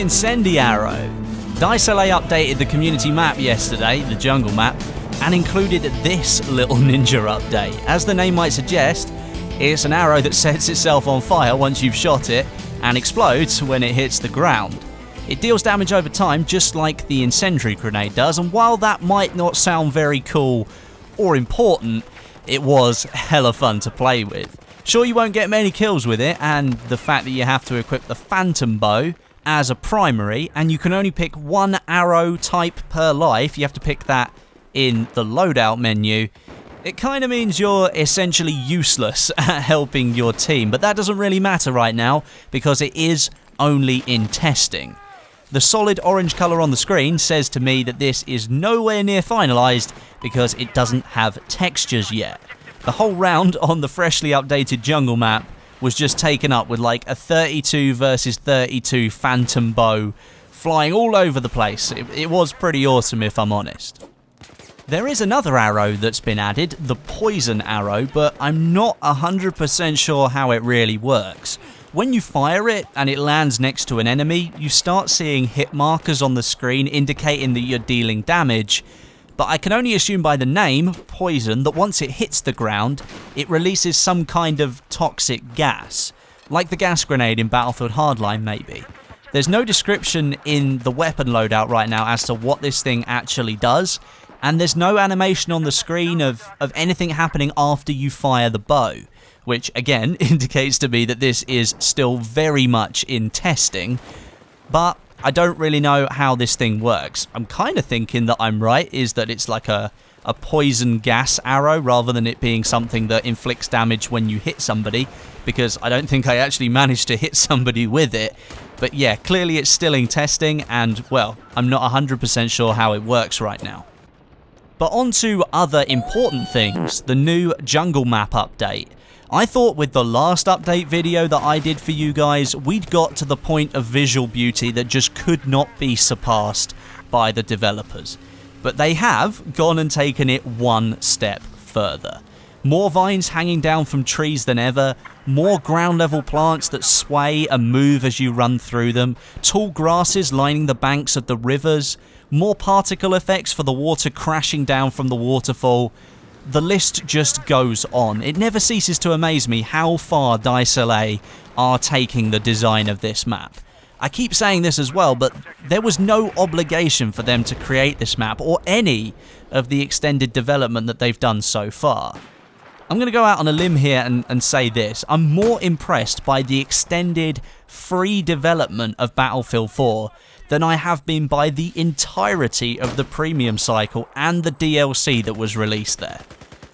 Incendiarrow. LA updated the community map yesterday, the jungle map, and included this little ninja update. As the name might suggest, it's an arrow that sets itself on fire once you've shot it and explodes when it hits the ground. It deals damage over time just like the incendiary grenade does, and while that might not sound very cool or important, it was hella fun to play with. Sure, you won't get many kills with it, and the fact that you have to equip the phantom bow as a primary, and you can only pick one arrow type per life, you have to pick that in the loadout menu, it kind of means you're essentially useless at helping your team, but that doesn't really matter right now because it is only in testing. The solid orange colour on the screen says to me that this is nowhere near finalised because it doesn't have textures yet. The whole round on the freshly updated jungle map was just taken up with like a 32 versus 32 phantom bow flying all over the place. It was pretty awesome if I'm honest. There is another arrow that's been added, the poison arrow, but I'm not 100% sure how it really works. When you fire it and it lands next to an enemy, you start seeing hit markers on the screen indicating that you're dealing damage, but I can only assume by the name, poison, that once it hits the ground, it releases some kind of toxic gas, like the gas grenade in Battlefield Hardline maybe. There's no description in the weapon loadout right now as to what this thing actually does, and there's no animation on the screen of anything happening after you fire the bow, which again indicates to me that this is still very much in testing, but I don't really know how this thing works. I'm kind of thinking that I'm right, is that it's like a poison gas arrow rather than it being something that inflicts damage when you hit somebody, because I don't think I actually managed to hit somebody with it. But yeah, clearly it's still in testing, and well, I'm not 100% sure how it works right now. But on to other important things, the new jungle map update. I thought with the last update video that I did for you guys, we'd got to the point of visual beauty that just could not be surpassed by the developers. But they have gone and taken it one step further. More vines hanging down from trees than ever, more ground level plants that sway and move as you run through them, tall grasses lining the banks of the rivers, more particle effects for the water crashing down from the waterfall. The list just goes on. It never ceases to amaze me how far LA are taking the design of this map. I keep saying this as well, but there was no obligation for them to create this map or any of the extended development that they've done so far. I'm going to go out on a limb here and say this. I'm more impressed by the extended free development of Battlefield 4 than I have been by the entirety of the premium cycle and the DLC that was released there.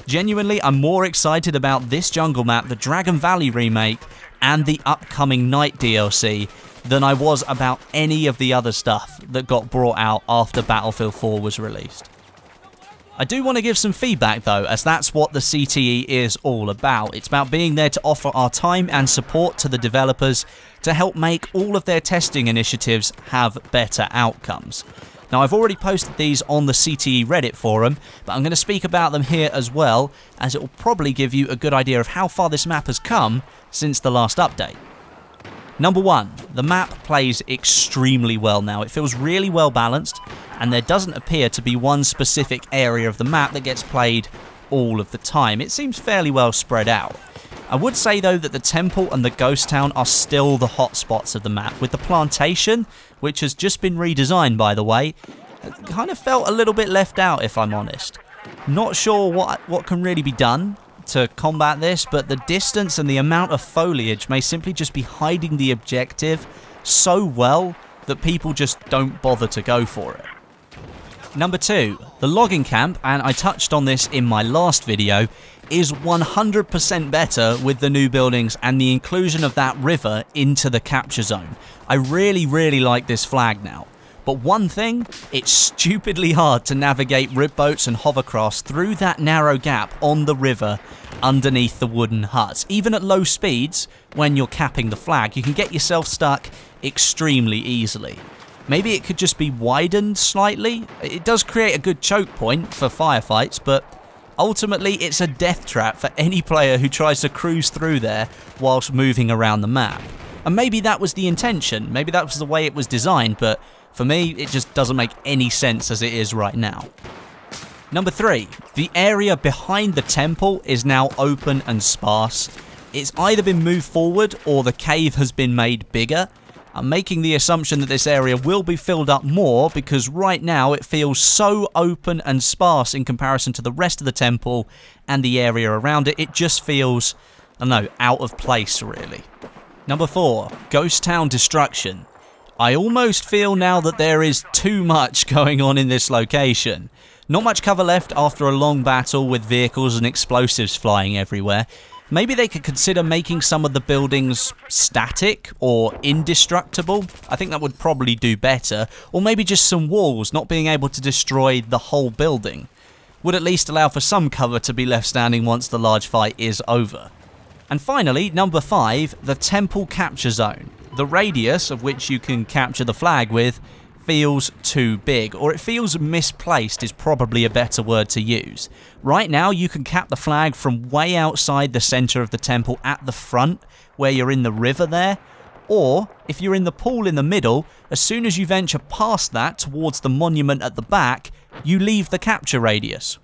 Genuinely, I'm more excited about this jungle map, the Dragon Valley remake, and the upcoming Night DLC than I was about any of the other stuff that got brought out after Battlefield 4 was released. I do want to give some feedback though, as that's what the CTE is all about. It's about being there to offer our time and support to the developers to help make all of their testing initiatives have better outcomes. Now, I've already posted these on the CTE Reddit forum, but I'm going to speak about them here as well, as it will probably give you a good idea of how far this map has come since the last update. Number one, the map plays extremely well now. It feels really well balanced, and there doesn't appear to be one specific area of the map that gets played all of the time. It seems fairly well spread out. I would say though that the temple and the ghost town are still the hotspots of the map, with the plantation, which has just been redesigned by the way, kind of felt a little bit left out if I'm honest. Not sure what can really be done to combat this, but the distance and the amount of foliage may simply just be hiding the objective so well that people just don't bother to go for it. Number two, the logging camp, and I touched on this in my last video, is 100% better with the new buildings and the inclusion of that river into the capture zone. I really like this flag now. But one thing, it's stupidly hard to navigate rib boats and hovercrafts through that narrow gap on the river underneath the wooden huts. Even at low speeds, when you're capping the flag, you can get yourself stuck extremely easily. Maybe it could just be widened slightly. It does create a good choke point for firefights, but ultimately it's a death trap for any player who tries to cruise through there whilst moving around the map. And maybe that was the intention, maybe that was the way it was designed, but for me, it just doesn't make any sense as it is right now. Number 3, the area behind the temple is now open and sparse. It's either been moved forward or the cave has been made bigger. I'm making the assumption that this area will be filled up more because right now it feels so open and sparse in comparison to the rest of the temple and the area around it. It just feels, I don't know, out of place really. Number 4, Ghost Town Destruction. I almost feel now that there is too much going on in this location. Not much cover left after a long battle with vehicles and explosives flying everywhere. Maybe they could consider making some of the buildings static or indestructible. I think that would probably do better. Or maybe just some walls not being able to destroy the whole building. Would at least allow for some cover to be left standing once the large fight is over. And finally, number 5, the Temple Capture Zone. The radius of which you can capture the flag with feels too big, or it feels misplaced is probably a better word to use. Right now you can cap the flag from way outside the center of the temple at the front, where you're in the river there, or if you're in the pool in the middle, as soon as you venture past that towards the monument at the back, you leave the capture radius.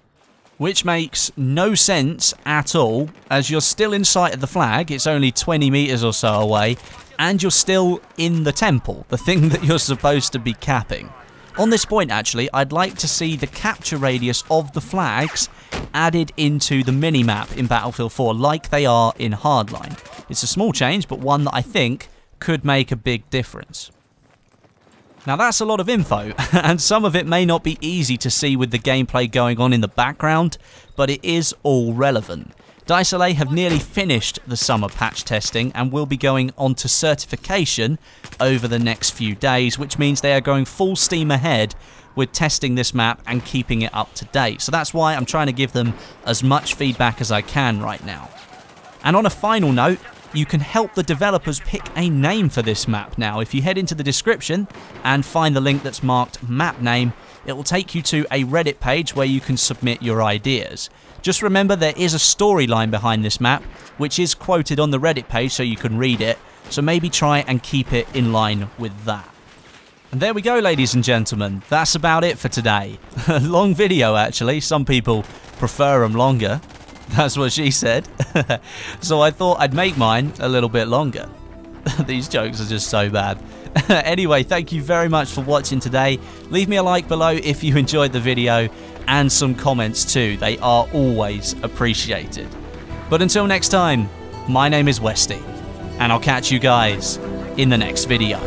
Which makes no sense at all, as you're still in sight of the flag, it's only 20 meters or so away, and you're still in the temple, the thing that you're supposed to be capping. On this point actually, I'd like to see the capture radius of the flags added into the minimap in Battlefield 4 like they are in Hardline. It's a small change, but one that I think could make a big difference. Now that's a lot of info, and some of it may not be easy to see with the gameplay going on in the background, but it is all relevant. DICE have nearly finished the summer patch testing and will be going on to certification over the next few days, which means they are going full steam ahead with testing this map and keeping it up to date. So that's why I'm trying to give them as much feedback as I can right now. And on a final note, you can help the developers pick a name for this map now. If you head into the description and find the link that's marked map name, it will take you to a Reddit page where you can submit your ideas. Just remember there is a storyline behind this map, which is quoted on the Reddit page so you can read it, so maybe try and keep it in line with that. And there we go, ladies and gentlemen, that's about it for today. A long video actually, some people prefer them longer, that's what she said. So I thought I'd make mine a little bit longer. These jokes are just so bad. Anyway, thank you very much for watching today. Leave me a like below if you enjoyed the video, and some comments too. They are always appreciated. But until next time, my name is Westy, and I'll catch you guys in the next video.